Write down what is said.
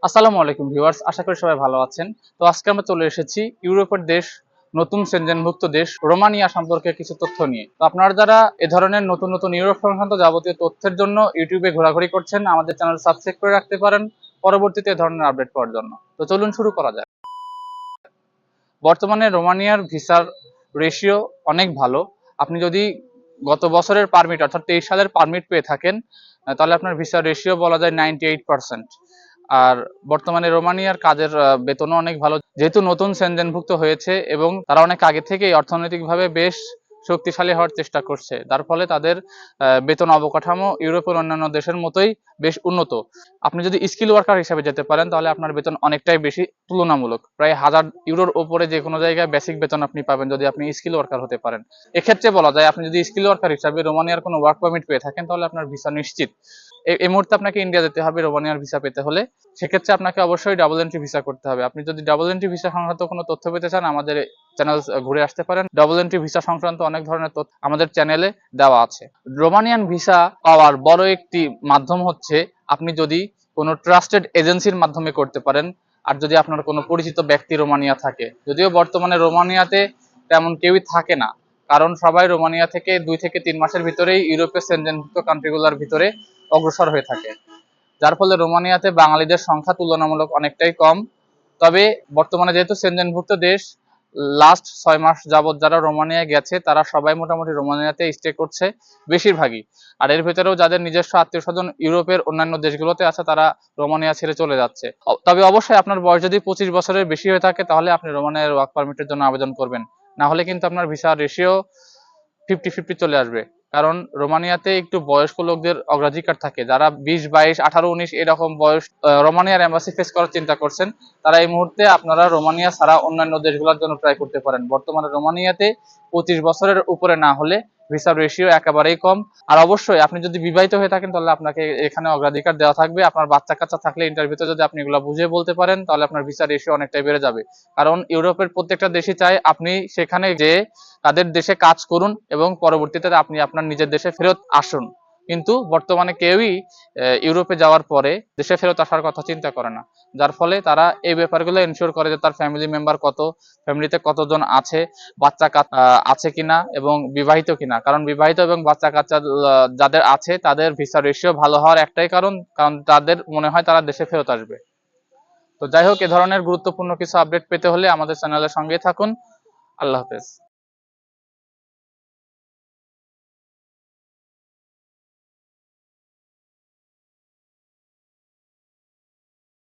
আসসালামু আলাইকুম ভিউয়ার্স, আশা করি সবাই ভালো আছেন। তো আজকে আমরা চলে এসেছি ইউরোপের দেশ, নতুন সেনজেনভুক্ত দেশ রোমানিয়া সম্পর্কে কিছু তথ্য নিয়ে। তো আপনারা যারা এ ধরনের নতুন নতুন ইউরোপ সংক্রান্ত যাবতীয় তথ্যের জন্য ইউটিউবে ঘোরাঘুরি করছেন, আমাদের চ্যানেল সাবস্ক্রাইব করে রাখতে পারেন পরবর্তীতে এ ধরনের আপডেট পাওয়ার জন্য। তো চলুন শুরু করা যাক। বর্তমানে রোমানিয়ার ভিসার রেশিও অনেক ভালো। আপনি যদি গত বছরের পারমিট অর্থাৎ 23 সালের পারমিট পেয়ে থাকেন, তাহলে আপনার ভিসার রেশিও বলা যায় 98%। আর বর্তমানে রোমানিয়ার কাজের বেতনও অনেক ভালো, যেহেতু নতুন সেনজেনভুক্ত হয়েছে এবং তারা অনেক আগে থেকেই অর্থনৈতিকভাবে বেশ শক্তিশালী হওয়ার চেষ্টা করছে, যার ফলে তাদের বেতন অবকাঠামো ইউরোপের অন্যান্য দেশের মতোই বেশ উন্নত। আপনি যদি স্কিল ওয়ার্কার হিসেবে যেতে পারেন তাহলে আপনার বেতন অনেকটাই বেশি, তুলনামূলক প্রায় 1000 ইউরোর উপরে যে কোনো জায়গায় বেসিক বেতন আপনি পাবেন যদি আপনি স্কিল ওয়ার্কার হতে পারেন। এক্ষেত্রে বলা যায় আপনি যদি স্কিল ওয়ার্কার হিসাবে রোমানিয়ার কোনো ওয়ার্ক পারমিট পেয়ে থাকেন তাহলে আপনার ভিসা নিশ্চিত। এই মুহূর্তে আপনাকে ইন্ডিয়া যেতে হবে রোমানিয়ার ভিসা পেতে হলে। সেক্ষেত্রে আপনাকে অবশ্যই ডাবল এন্ট্রি ভিসা করতে হবে। আপনি যদি ডাবল এন্ট্রি ভিসা সংক্রান্ত কোনো তথ্য পেতে চান আমাদের চ্যানেল ঘুরে আসতে পারেন। ডাবল এন্ট্রি ভিসা সংক্রান্ত অনেক ধরনের তথ্য আমাদের চ্যানেলে দেওয়া আছে। রোমানিয়ান ভিসা পাওয়ার বড় একটি মাধ্যম হচ্ছে আপনি যদি কোনো ট্রাস্টেড এজেন্সির মাধ্যমে করতে পারেন, আর যদি আপনার কোনো পরিচিত ব্যক্তি রোমানিয়া থাকে। যদিও বর্তমানে রোমানিয়াতে তেমন কেউই থাকে না, কারণ সবাই রোমানিয়া থেকে 2 থেকে 3 মাসের ভিতরেই ইউরোপের সেনজেনভুক্ত কান্ট্রিগুলোর ভিতরে অগ্রসর হয়ে থাকে, যার ফলে রোমানিয়াতে বাঙালিদের সংখ্যা তুলনামূলক অনেকটাই কম। তবে বর্তমানে যেহেতু সেনজেনভুক্ত দেশ, লাস্ট 6 মাস যাবৎ যারা রোমানিয়া গেছে তারা সবাই মোটামুটি রোমানিয়াতে স্টে করছে বেশিরভাগই। আর এর ভেতরেও যাদের নিজস্ব আত্মীয় স্বজন ইউরোপের অন্যান্য দেশগুলোতে আছে তারা রোমানিয়া ছেড়ে চলে যাচ্ছে। তবে অবশ্যই আপনার বয়স যদি 25 বছরের বেশি হয়ে থাকে তাহলে আপনি রোমানিয়ার ওয়ার্ক পারমিটের জন্য আবেদন করবেন, না হলে কিন্তু আপনার ভিসা রেশিও 50-50 চলে আসবে। কারণ রোমানিয়াতে একটু বয়স্ক লোকদের অগ্রাধিকার থাকে, যারা 20, 22, 18, 19 এরকম বয়স রোমানিয়ার এম্বাসি ফেস করার চিন্তা করছেন, তারা এই মুহূর্তে আপনারা রোমানিয়া ছাড়া অন্যান্য দেশগুলোর জন্য ট্রাই করতে পারেন। বর্তমানে রোমানিয়াতে 25 বছরের উপরে না হলে ভিসার রেশিও একেবারেই কম। আর অবশ্যই আপনি যদি বিবাহিত হয়ে থাকেন তাহলে আপনাকে এখানে অগ্রাধিকার দেওয়া থাকবে। আপনার বাচ্চা কাচ্চা থাকলে ইন্টারভিউতে যদি আপনি এগুলো বুঝিয়ে বলতে পারেন তাহলে আপনার ভিসার রেশিও অনেকটাই বেড়ে যাবে। কারণ ইউরোপের প্রত্যেকটা দেশই চায় আপনি সেখানে যে তাদের দেশে কাজ করুন এবং পরবর্তীতে আপনি আপনার নিজের দেশে ফেরত আসুন। কিন্তু বর্তমানে কেউই ইউরোপে যাওয়ার পরে দেশে ফেরত আসার কথা চিন্তা করে না, যার ফলে তারা এই ব্যাপারগুলো এনশিওর করে যে তার ফ্যামিলি মেম্বার কত, ফ্যামিলিতে কতজন আছে, বাচ্চা আছে কিনা এবং বিবাহিত কিনা। কারণ বিবাহিত এবং বাচ্চা কাচ্চা যাদের আছে তাদের ভিসা রেশিও ভালো হওয়ার একটাই কারণ তাদের মনে হয় তারা দেশে ফেরত আসবে। তো যাই হোক, এ ধরনের গুরুত্বপূর্ণ কিছু আপডেট পেতে হলে আমাদের চ্যানেলের সঙ্গেই থাকুন। আল্লাহ হাফেজ।